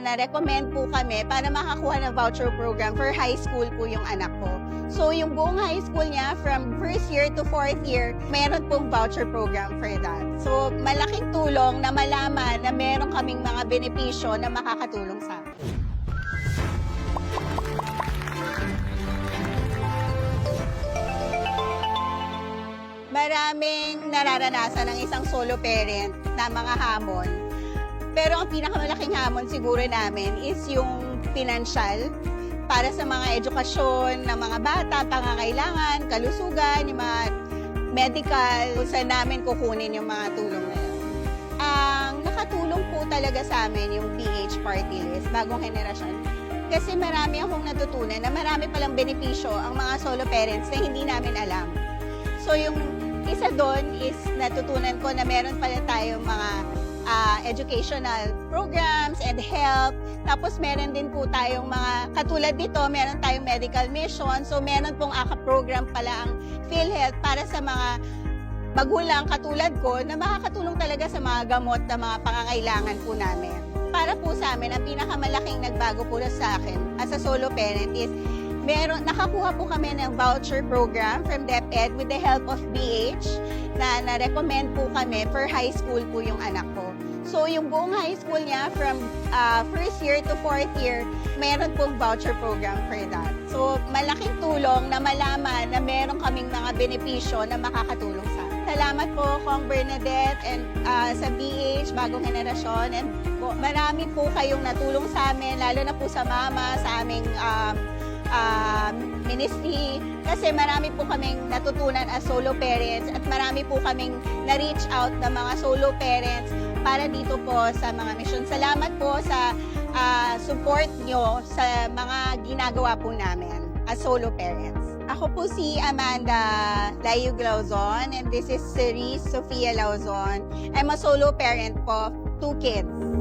na-recommend po kami para makakuha ng voucher program for high school po yung anak ko. So yung buong high school niya from first year to fourth year, meron pong voucher program for that. So malaking tulong na malaman na meron kaming mga benepisyo na makakatulong sa akin. Maraming nararanasan ng isang solo parent na mga hamon. Pero ang pinakamalaking hamon siguro namin is yung financial para sa mga edukasyon ng mga bata, pangangailangan, kalusugan, yung mga medical, kung saan namin kukunin yung mga tulong na yun. Ang nakatulong po talaga sa amin yung PH Party List, bagong henerasyon. Kasi marami akong natutunan na marami palang benepisyo ang mga solo parents na hindi namin alam. So yung isa doon is natutunan ko na meron pala tayong mga educational programs and help. Tapos meron din po tayong mga, katulad dito, meron tayong medical mission. So meron pong program pala ang PhilHealth para sa mga magulang katulad ko na makakatulong talaga sa mga gamot na mga pangangailangan po namin. Para po sa amin, ang pinakamalaking nagbago po sa akin as a solo parent is nakakuha po kami ng voucher program from DepEd with the help of BH na na-recommend po kami for high school po yung anak ko. So yung buong high school niya from first year to fourth year, meron pong voucher program for that. So malaking tulong na malaman na meron kaming mga benepisyo na makakatulong sa akin. Salamat po Kong Bernadette and sa BH, bagong henerasyon. And marami po kayong natulong sa amin, lalo na po sa mama, sa aming ministry, kasi marami po kaming natutunan as solo parents at marami po kaming na-reach out na mga solo parents para dito po sa mga mission. Salamat po sa support nyo sa mga ginagawa po namin as solo parents. Ako po si Amanda Layug Lauzon and this is Cerise Sofia Lauzon. I'm a solo parent po, 2 kids.